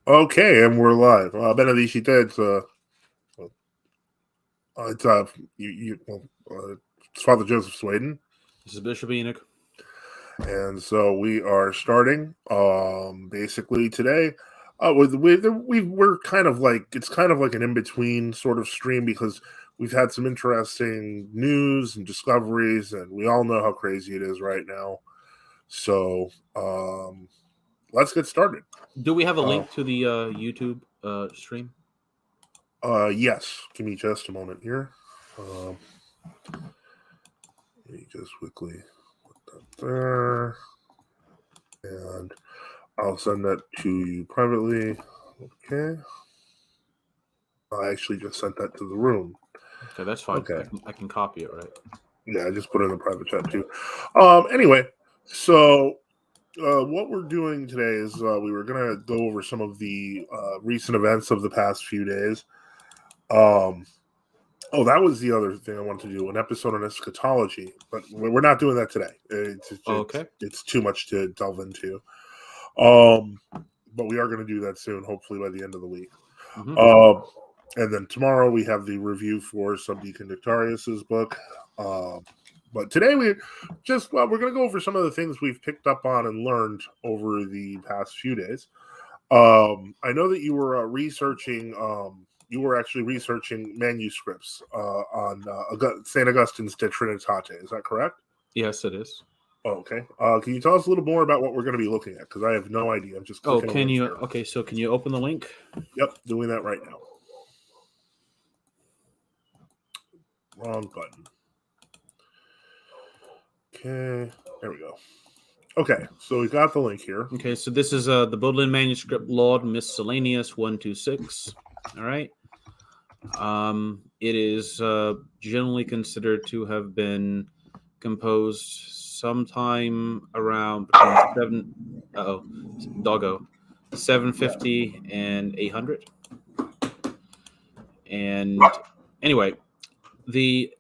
Okay, and we're live. Benedicite, it's it's Father Joseph Sweden, This is Bishop Enoch. and so we are starting. Basically today, we're kind of like it's kind of like an in between sort of stream because we've had some interesting news and discoveries, and we all know how crazy it is right now. So let's get started. Do we have a Uh, link to the YouTube stream? yes, give me just a moment here. Um, Let me just quickly put that there. And I'll send that to you privately. Okay. I actually just sent that to the room. Okay, that's fine. Okay. I can copy it, right? Yeah, I just put it in the private chat too. Anyway, so what we're doing today is we were going to go over some of the recent events of the past few days. Oh, that was the other thing I wanted to do, an episode on eschatology, but we're not doing that today. Okay. It's too much to delve into. But we are going to do that soon, hopefully by the end of the week. Mm-hmm. And then tomorrow we have the review for Subdeacon Nectarius's book. But today we're going to go over some of the things we've picked up on and learned over the past few days. I know that you were researching. You were actually researching manuscripts on Saint Augustine's De Trinitate. Is that correct? Yes, it is. Oh, okay. Can you tell us a little more about what we're going to be looking at? Because I have no idea. I'm just Oh, clicking a can link you? here. Okay, so can you open the link? Yep, doing that right now. Wrong button. Okay, there we go. Okay, so we got the link here. Okay, so this is the Bodleian Manuscript Laud Miscellaneous 126. All right. It is generally considered to have been composed sometime around between 750 and 800. And anyway, the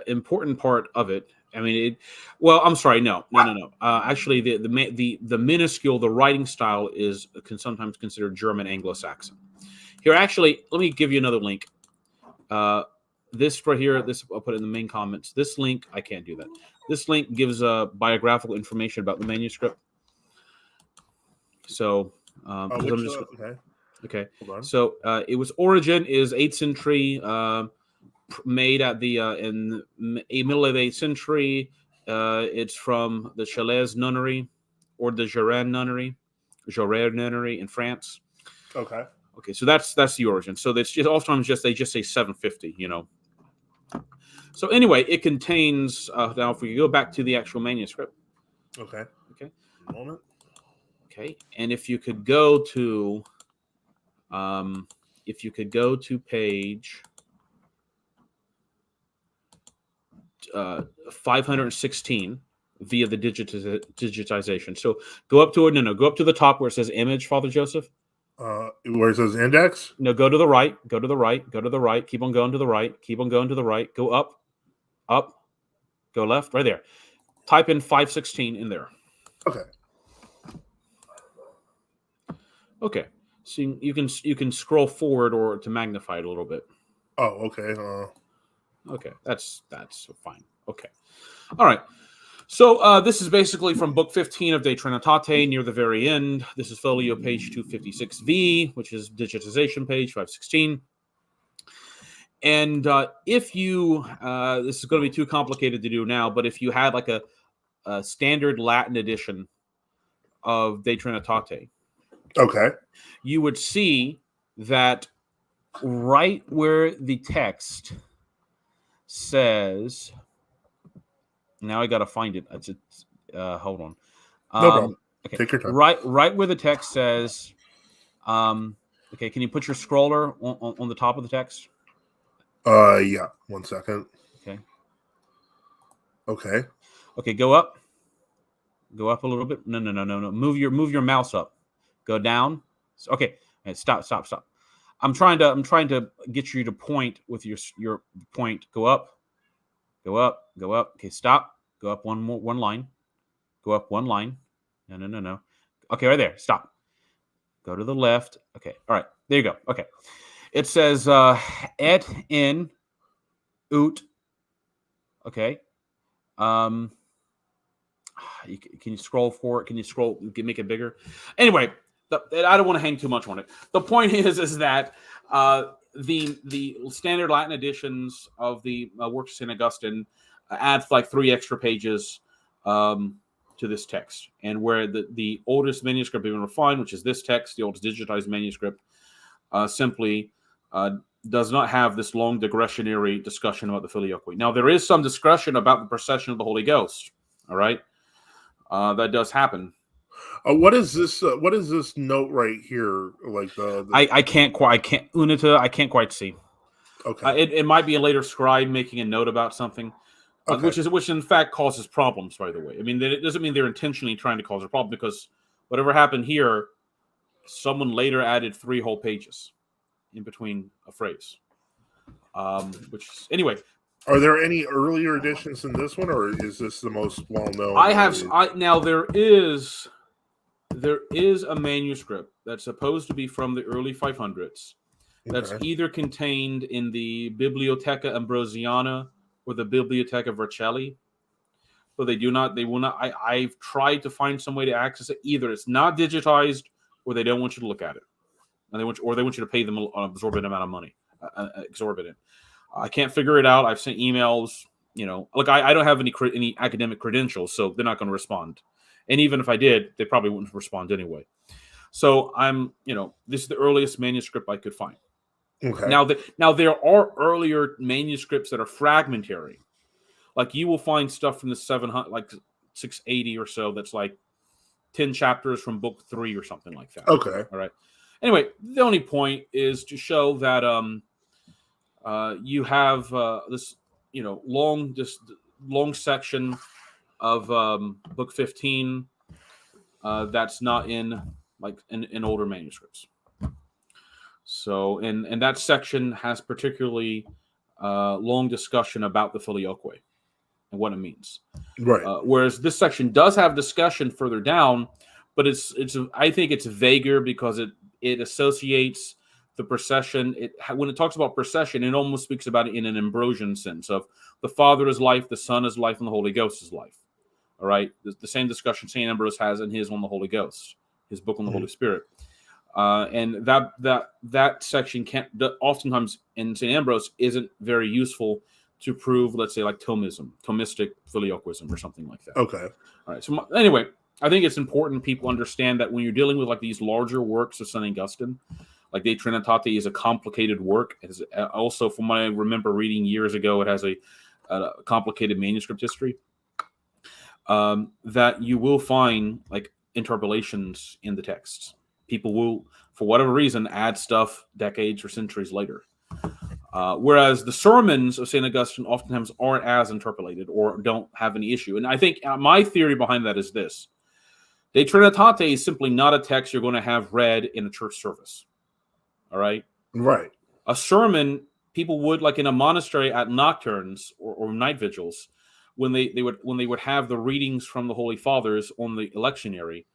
important part of it, I mean, I'm sorry, no. Actually, the minuscule, the writing style can sometimes considered German Anglo-Saxon. Here, actually, let me give you another link. This right here, this I'll put it in the main comments. This link, I can't do that. This link gives biographical information about the manuscript. So, okay. So it was origin is 8th century, made at the in the middle of the 8th century. It's from the Chalais nunnery or the Jarrin nunnery in France. Okay. Okay, so that's the origin. So that's just oftentimes they just say 750. So anyway, it contains. Now, if we go back to the actual manuscript. Okay. Okay. Moment. Okay, and if you could go to, page 516 via the digitization. So go up to it. No, go up to the top where it says image, Father Joseph. Where it says index? No, go to the right. Go to the right. Go to the right. Keep on going to the right. Keep on going to the right. Go up. Go left. Right there. Type in 516 in there. Okay. Okay. So you can scroll forward or to magnify it a little bit. Oh, okay. Okay, that's fine. Okay. All right. So this is basically from book 15 of De Trinitate near the very end. This is folio page 256V, which is digitization page 516. And if you, this is going to be too complicated to do now, but if you had like a standard Latin edition of De Trinitate, okay, you would see that right where the text says, now I got to find it. Hold on. No problem. Okay. Take your time. Right where the text says, okay, can you put your scroller on the top of the text? Yeah. 1 second. Okay. Okay. Okay, go up. Go up a little bit. No. Move your mouse up. Go down. Okay. Stop. I'm trying to get you to point with your point. Go up. Okay, stop. Go up one line. Go up one line. No. Okay, right there. Stop. Go to the left. Okay. All right. There you go. Okay. It says et in ut. Okay. Can you scroll for it? Can you scroll? Make it bigger? Anyway, I don't want to hang too much on it. The point is that the standard Latin editions of the works of St. Augustine adds like 3 extra pages to this text, and where the oldest manuscript even refined, which is this text, the oldest digitized manuscript, simply does not have this long digressionary discussion about the filioque. Now, there is some discussion about the procession of the Holy Ghost. All right, that does happen. What is this? What is this note right here? Like I can't Unita. I can't quite see. Okay. It might be a later scribe making a note about something, Okay. which in fact causes problems. By the way, I mean it doesn't mean they're intentionally trying to cause a problem, because whatever happened here, someone later added 3 whole pages in between a phrase. Which anyway. Are there any earlier editions in this one, or is this the most well known? Now there is a manuscript that's supposed to be from the early 500s. That's either contained in the Bibliotheca Ambrosiana or the Bibliotheca Vercelli, but they will not. I've tried to find some way to access it. Either it's not digitized, or they don't want you to look at it, and they want you to pay them an exorbitant amount of money. Exorbitant. I can't figure it out. I've sent emails. Look, I don't have any academic credentials, so they're not going to respond. And even if I did, they probably wouldn't respond anyway. So this is the earliest manuscript I could find. Okay. Now there are earlier manuscripts that are fragmentary. Like you will find stuff from the 680 or so that's like 10 chapters from book 3 or something like that. Okay. All right. Anyway, the only point is to show that you have this long section of book 15 that's not in older manuscripts. So, and that section has particularly long discussion about the filioque and what it means. Right. Whereas this section does have discussion further down, but I think it's vaguer because it associates the procession. When it talks about procession, it almost speaks about it in an Ambrosian sense of the Father is life, the Son is life, and the Holy Ghost is life. All right, the same discussion St. Ambrose has in his on the Holy Ghost, his book on the Holy Spirit. And that section oftentimes in St. Ambrose isn't very useful to prove, let's say, like Thomistic filioquism or something like that. Okay. All right. So anyway, I think it's important people understand that when you're dealing with like these larger works of St. Augustine, like De Trinitate is a complicated work. It also, from what I remember reading years ago, it has a complicated manuscript history. That you will find like interpolations in the texts. People will, for whatever reason, add stuff decades or centuries later. Whereas the sermons of St. Augustine oftentimes aren't as interpolated or don't have any issue. And I think my theory behind that is this. De Trinitate is simply not a text you're going to have read in a church service. All right? Right. A sermon, people would, like in a monastery at nocturnes or night vigils, when they would have the readings from the Holy Fathers on the lectionary,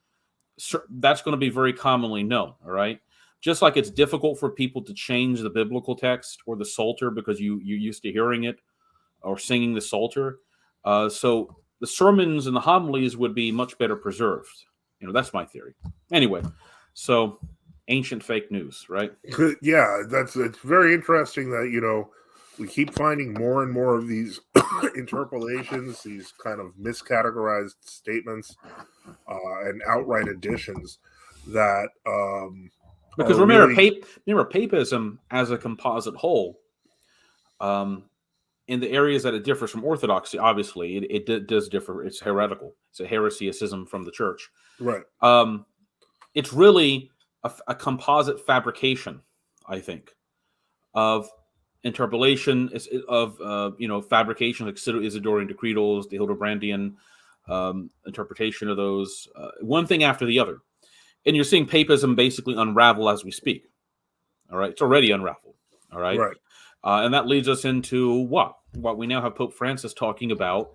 that's going to be very commonly known, all right? Just like it's difficult for people to change the biblical text or the Psalter because you're used to hearing it or singing the Psalter. So the sermons and the homilies would be much better preserved. That's my theory. Anyway, so ancient fake news, right? Yeah, it's very interesting that, we keep finding more and more of these interpolations, these kind of miscategorized statements, and outright additions that because remember papism as a composite whole, in the areas that it differs from orthodoxy, obviously it does differ. It's heretical. It's a heresy, a schism from the church. Right. It's really a composite fabrication, I think, of interpolation, of fabrication, like Isidorian decretals, the Hildebrandian interpretation of those, one thing after the other. And you're seeing papism basically unravel as we speak. All right. It's already unraveled. All right. Right. And that leads us into what we now have Pope Francis talking about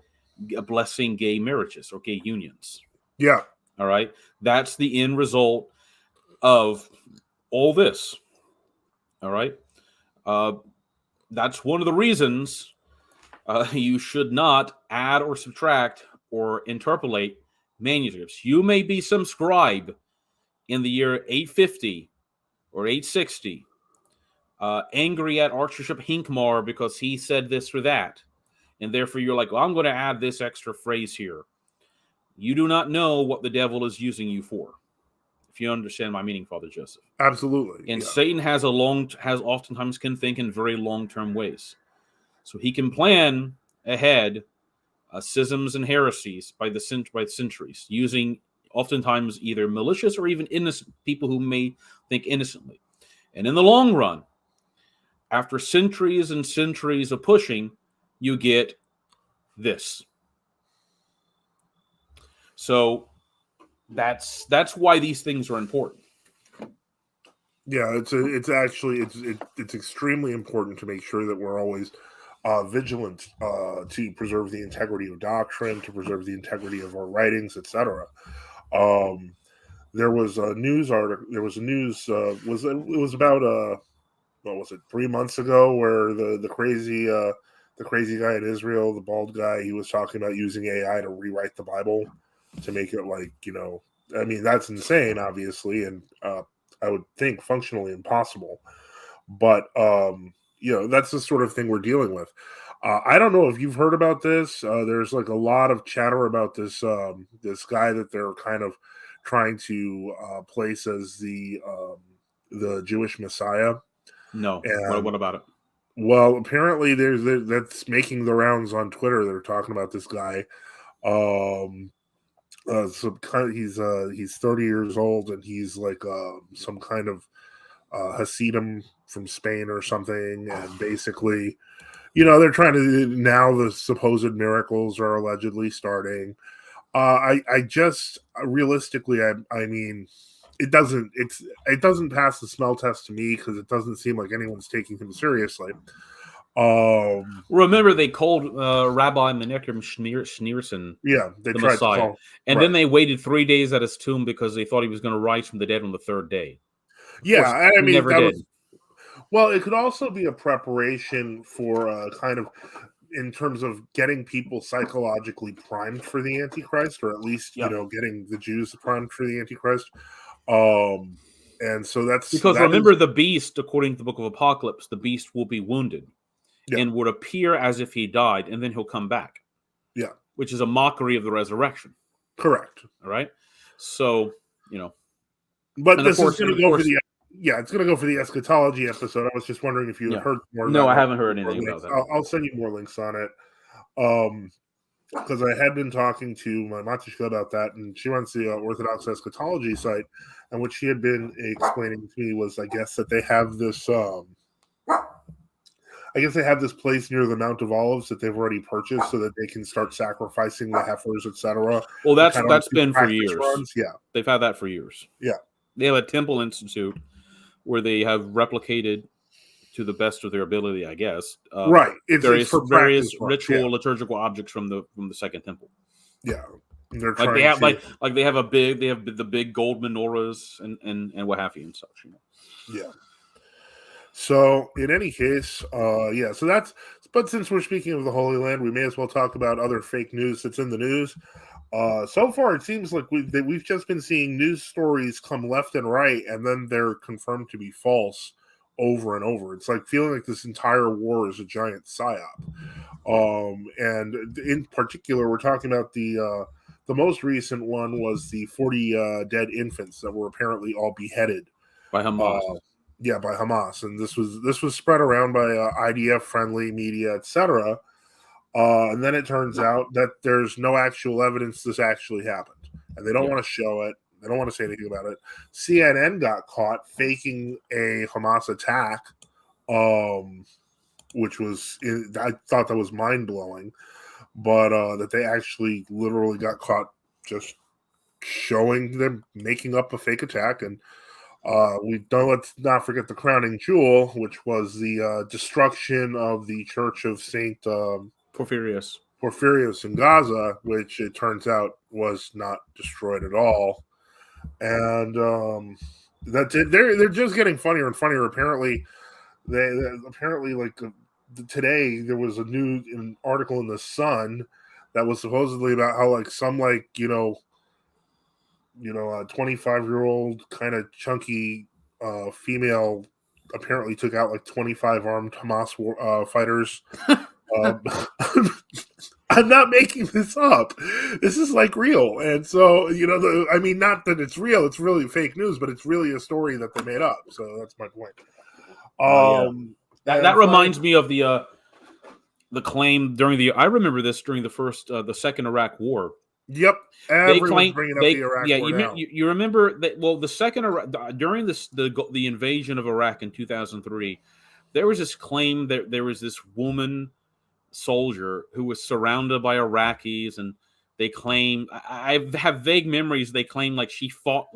blessing gay marriages or gay unions. Yeah. All right. That's the end result. of all this. All right. That's one of the reasons you should not add or subtract or interpolate manuscripts. You may be some scribe in the year 850 or 860, angry at Archbishop Hincmar because he said this or that. And therefore you're like, well, I'm going to add this extra phrase here. You do not know what the devil is using you for. If you understand my meaning, Father Joseph. Absolutely. And yeah. Satan has oftentimes can think in very long-term ways. So he can plan ahead schisms and heresies by centuries, using oftentimes either malicious or even innocent people who may think innocently. And in the long run, after centuries and centuries of pushing, you get this. So that's why these things are important. Yeah, it's extremely important to make sure that we're always vigilant to preserve the integrity of doctrine, to preserve the integrity of our writings, etc. There was a news article. There was a news. It was about what was it, 3 months ago, where the crazy guy in Israel, the bald guy, he was talking about using AI to rewrite the Bible to make it like, I mean, that's insane, obviously, and I would think functionally impossible. But that's the sort of thing we're dealing with. I don't know if you've heard about this. There's like a lot of chatter about this guy that they're kind of trying to place as the Jewish Messiah. No. And, what about it? well, apparently that's making the rounds on Twitter. They're talking about this guy. He's 30 years old, and he's like some kind of Hasidim from Spain or something, and basically, they're trying to, now the supposed miracles are allegedly starting. I just realistically, I mean, it doesn't pass the smell test to me, because it doesn't seem like anyone's taking him seriously. Remember, they called Rabbi Menachem Schneerson they the tried Messiah, to call, and right. then they waited 3 days at his tomb because they thought he was going to rise from the dead on the third day. Of Yeah, course, I he mean, never that did. was, well, it could also be a preparation for kind of, in terms of getting people psychologically primed for the Antichrist, or at least, getting the Jews primed for the Antichrist. And so Because that remember, is, the beast, according to the book of Apocalypse, the beast will be wounded and would appear as if he died, and then he'll come back. Yeah. Which is a mockery of the resurrection. Correct. All right. So, but this is going to go for the, it's going to go for the eschatology episode. I was just wondering if you had heard more. No, I haven't heard anything about that. I'll send you more links on it. Because I had been talking to my Matishka about that, and she runs the Orthodox Eschatology site, and what she had been explaining to me was, I guess, that they have this place near the Mount of Olives that they've already purchased, so that they can start sacrificing the heifers, etc. Well, that's been for years. Runs. Yeah, they've had that for years. Yeah, they have a temple institute where they have replicated, to the best of their ability, I guess, right. It's various ritual liturgical objects from the Second Temple. Yeah, they're like they have like they have the big gold menorahs and what have you and such. Yeah. So in any case, so that's. But since we're speaking of the Holy Land, we may as well talk about other fake news that's in the news. So far, it seems like we've just been seeing news stories come left and right, and then they're confirmed to be false over and over. It's like feeling like this entire war is a giant psyop. And in particular, we're talking about the most recent one was the 40 dead infants that were apparently all beheaded by Hamas. By Hamas, and this was spread around by IDF friendly media, etc. And then it turns out that there's no actual evidence this actually happened, and they don't want to show it. They don't want to say anything about it. CNN got caught faking a Hamas attack, which was, I thought that was mind blowing, but that they actually literally got caught just showing them making up a fake attack. And let's not forget the crowning jewel, which was the destruction of the Church of Saint Porphyrius in Gaza, which it turns out was not destroyed at all. And That's it. They're just getting funnier and funnier. Apparently, today there was an article in the Sun that was supposedly about how like some like a 25-year-old kind of chunky female apparently took out like 25 armed Hamas fighters. Um, I'm not making this up. This is like real, and so I mean, not that it's real; it's really fake news, but it's really a story that they made up. So that's my point. Yeah. That reminds me of the claim during the. I remember this during the second Iraq War. Yep, They everyone's claim bringing up the Iraq War now. you remember that. Well, the second during the invasion of Iraq in 2003, there was this claim that there was this woman soldier who was surrounded by Iraqis, and they claim I have vague memories. They claim like she fought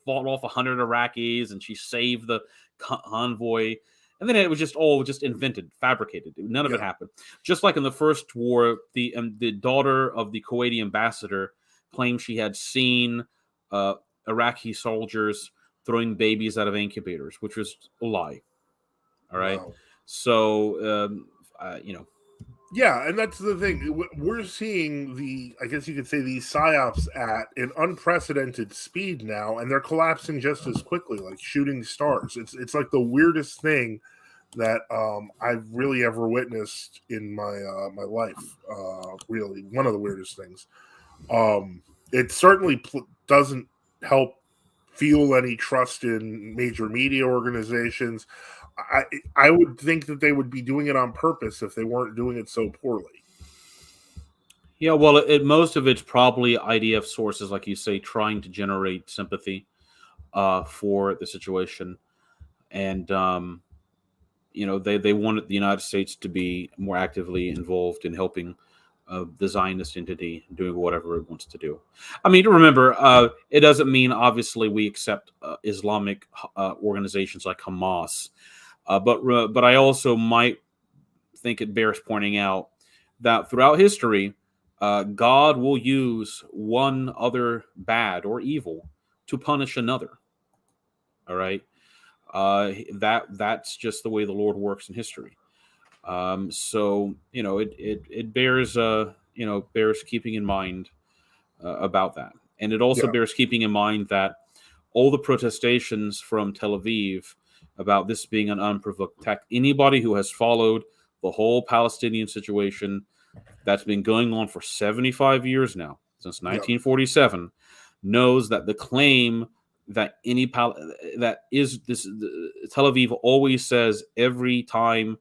off 100 Iraqis and she saved the convoy. And then it was just all invented, fabricated. None of it happened. Just like in the first war, the daughter of the Kuwaiti ambassador claimed she had seen Iraqi soldiers throwing babies out of incubators, which was a lie. All right. Wow. So, Yeah, and that's the thing. We're seeing I guess you could say, these psyops at an unprecedented speed now, and they're collapsing just as quickly, like shooting stars. It's like the weirdest thing that I've really ever witnessed in my life. Really, one of the weirdest things. It certainly doesn't help fuel any trust in major media organizations. I would think that they would be doing it on purpose if they weren't doing it so poorly. Yeah, well, most of it's probably IDF sources, like you say, trying to generate sympathy for the situation, and they wanted the United States to be more actively involved in helping the Zionist entity doing whatever it wants to do. I mean, remember, it doesn't mean obviously we accept Islamic organizations like Hamas. But I also might think it bears pointing out that throughout history, God will use one other bad or evil to punish another. All right, that's just the way the Lord works in history. So it bears bears keeping in mind about that, and it also bears keeping in mind that all the protestations from Tel Aviv about this being an unprovoked attack. Anybody who has followed the whole Palestinian situation that's been going on for 75 years now, since 1947, knows that the claim that Tel Aviv always says every time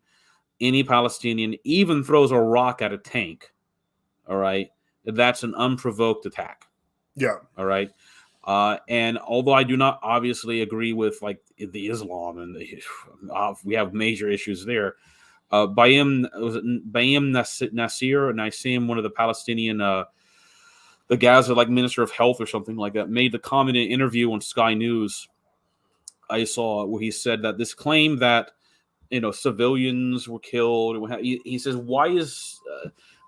any Palestinian even throws a rock at a tank, all right, that's an unprovoked attack. Yeah. All right. And although I do not obviously agree with like the Islam and we have major issues there, Bayem Nasir, and I see him, one of the Palestinian, the Gaza like Minister of Health or something like that, made the comment in an interview on Sky News I saw where he said that this claim that civilians were killed, he says, why is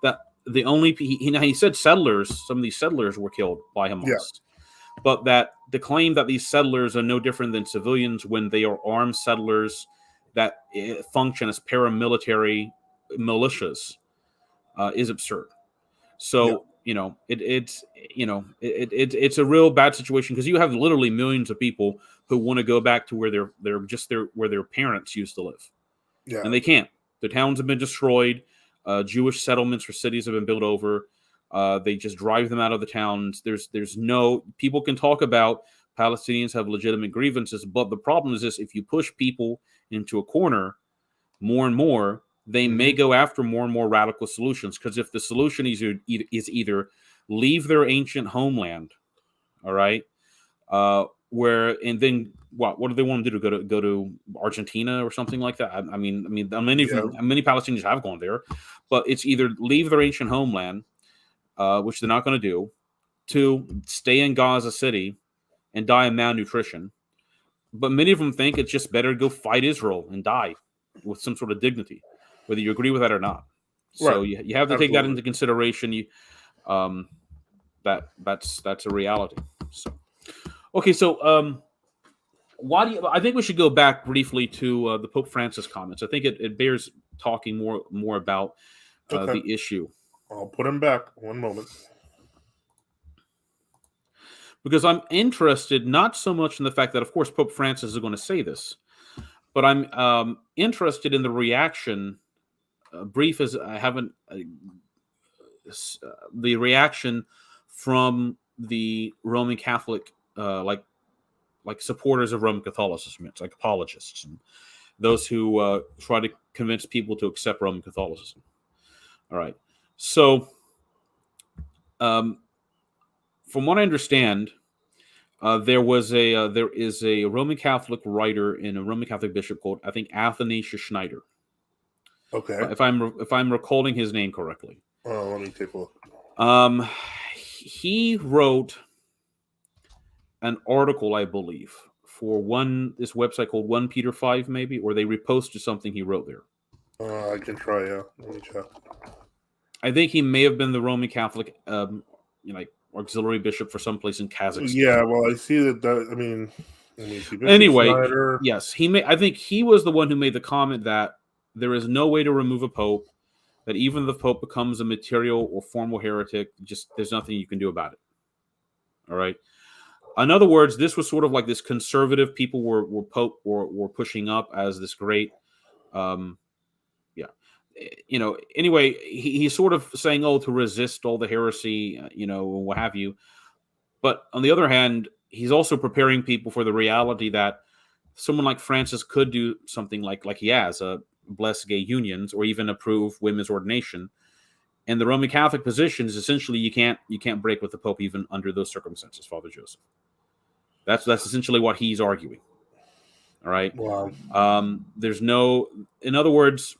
that the only he said settlers, some of these settlers were killed by Hamas. But that the claim that these settlers are no different than civilians when they are armed settlers that function as paramilitary militias is absurd. So it's a real bad situation because you have literally millions of people who want to go back to where where their parents used to live, and they can't. The towns have been destroyed. Jewish settlements or cities have been built over. They just drive them out of the towns. There's no people can talk about Palestinians have legitimate grievances, but the problem is this: if you push people into a corner more and more, they may go after more and more radical solutions. Because if the solution is either leave their ancient homeland, all right, and then what do they want them to do? Go to Argentina or something like that? I mean, many Palestinians have gone there, but it's either leave their ancient homeland, which they're not going to do, to stay in Gaza City and die of malnutrition. But many of them think it's just better to go fight Israel and die with some sort of dignity, whether you agree with that or not. So you have to take that into consideration. That's a reality. So, okay, so why do you? I think we should go back briefly to the Pope Francis comments. I think it bears talking more about Okay. the issue. I'll put him back. One moment. Because I'm interested not so much in the fact that, of course, Pope Francis is going to say this, but I'm interested in the reaction. Brief as I haven't, the reaction from the Roman Catholic, like supporters of Roman Catholicism, it's like apologists and those who try to convince people to accept Roman Catholicism. All right, so from what I understand. There is a Roman Catholic writer and a Roman Catholic bishop called, I think, Athanasius Schneider. Okay. If I'm recalling his name correctly. Let me take a look. He wrote an article, I believe, for this website called 1 Peter 5, maybe, or they reposted something he wrote there. I can try. Yeah, let me check. I think he may have been the Roman Catholic, like auxiliary bishop for some place in Kazakhstan. Yeah, well, I see that. I mean, let me see. Bishop Anyway, Schneider. yes, I think he was the one who made the comment that there is no way to remove a pope, that even if the pope becomes a material or formal heretic, just there's nothing you can do about it. All right. In other words, this was sort of like this conservative people were pushing up as this great, Anyway, he's sort of saying, oh, to resist all the heresy, what have you. But on the other hand, he's also preparing people for the reality that someone like Francis could do something like he has, bless gay unions or even approve women's ordination. And the Roman Catholic position is essentially you can't break with the Pope even under those circumstances, Father Joseph. That's essentially what he's arguing. All right. Wow. There's no, in other words,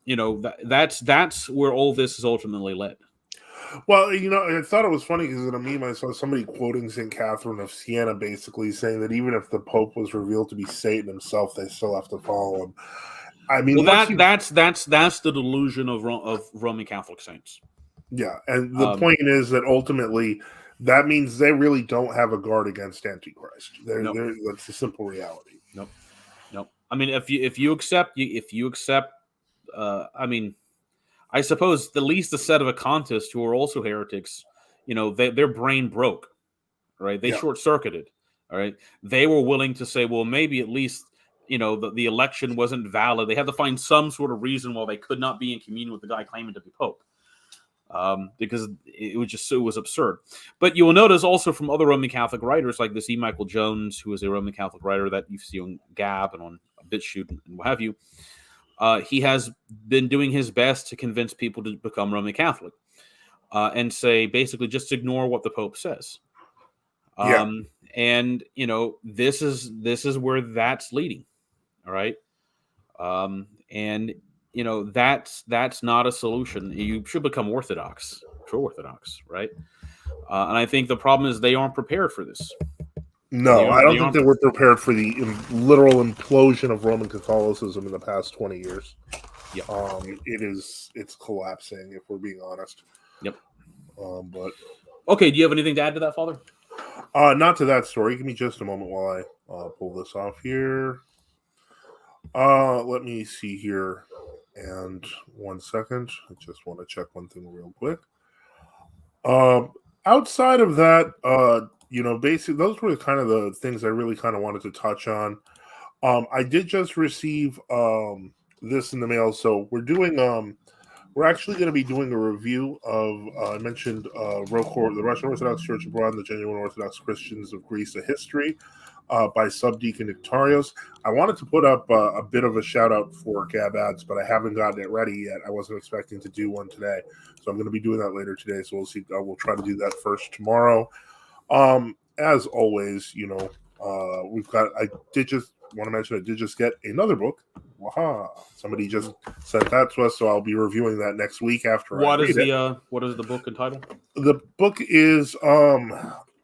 that's where all this is ultimately led. Well, I thought it was funny because in a meme I saw somebody quoting St. Catherine of Siena basically saying that even if the Pope was revealed to be Satan himself, they still have to follow him. I mean, well, that's the delusion of Roman Catholic saints. Yeah, and the point is that ultimately that means they really don't have a guard against Antichrist. That's the simple reality. Nope. I mean, if you accept, I mean, I suppose at least the set of Acontists who are also heretics, their brain broke, right? They short-circuited, all right? They were willing to say, well, maybe at least, the election wasn't valid. They had to find some sort of reason why they could not be in communion with the guy claiming to be Pope. Because it was absurd. But you will notice also from other Roman Catholic writers like this E. Michael Jones, who is a Roman Catholic writer that you see on Gab and on BitChute and what have you, he has been doing his best to convince people to become Roman Catholic and say basically just ignore what the Pope says. And this is where that's leading. All right. And that's not a solution. You should become Orthodox, true Orthodox, right? And I think the problem is they aren't prepared for this. No, I don't think they were prepared for the literal implosion of Roman Catholicism in the past 20 years. Yeah, it's collapsing if we're being honest. Yep. But okay, do you have anything to add to that, Father? Not to that story. Give me just a moment while I pull this off here. Let me see here. And 1 second. I just want to check one thing real quick. Outside of that, basically those were kind of the things I really kind of wanted to touch on. I did just receive this in the mail. So we're actually going to be doing a review of, I mentioned ROCOR, the Russian Orthodox Church Abroad and the Genuine Orthodox Christians of Greece, a History, by Subdeacon Nectarios. I wanted to put up a bit of a shout out for Gab Ads, but I haven't gotten it ready yet. I wasn't expecting to do one today, so I'm going to be doing that later today. So we'll see. We'll try to do that first tomorrow. As always, we've got. I did just get another book. Wow! Somebody just sent that to us, so I'll be reviewing that next week after. What is the book entitled? The book is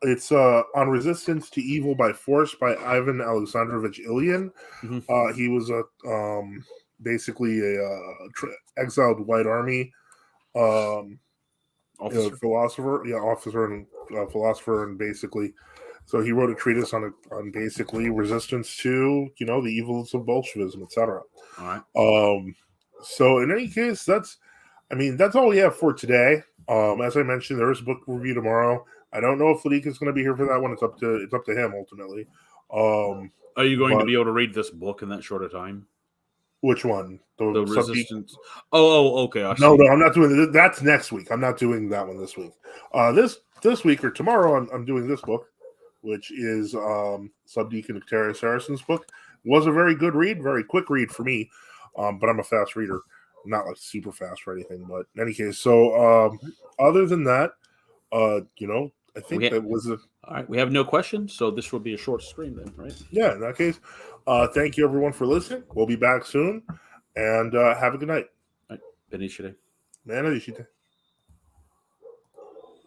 it's On Resistance to Evil by Force by Ivan Alexandrovich Ilyin. Mm-hmm. He was basically a exiled White Army officer. Philosopher, officer and philosopher, and basically So he wrote a treatise on basically resistance to, the evils of Bolshevism, etc. All right. So in any case, that's all we have for today. As I mentioned, there is a book review tomorrow. I don't know if Ladik is going to be here for that one. It's up to him ultimately. Are you going to be able to read this book in that short a time? Which one? The resistance. Okay. No, I'm not doing that. That's next week. I'm not doing that one this week. This week or tomorrow, I'm doing this book, which is Subdeacon Nectarius Harrison's book. Was a very good read, very quick read for me, but I'm a fast reader, not like super fast or anything. But in any case, so other than that, I think that was a. All right, we have no questions, so this will be a short stream then, right? Yeah, in that case, thank you everyone for listening. We'll be back soon, and have a good night. All right, Benishide. Manishite.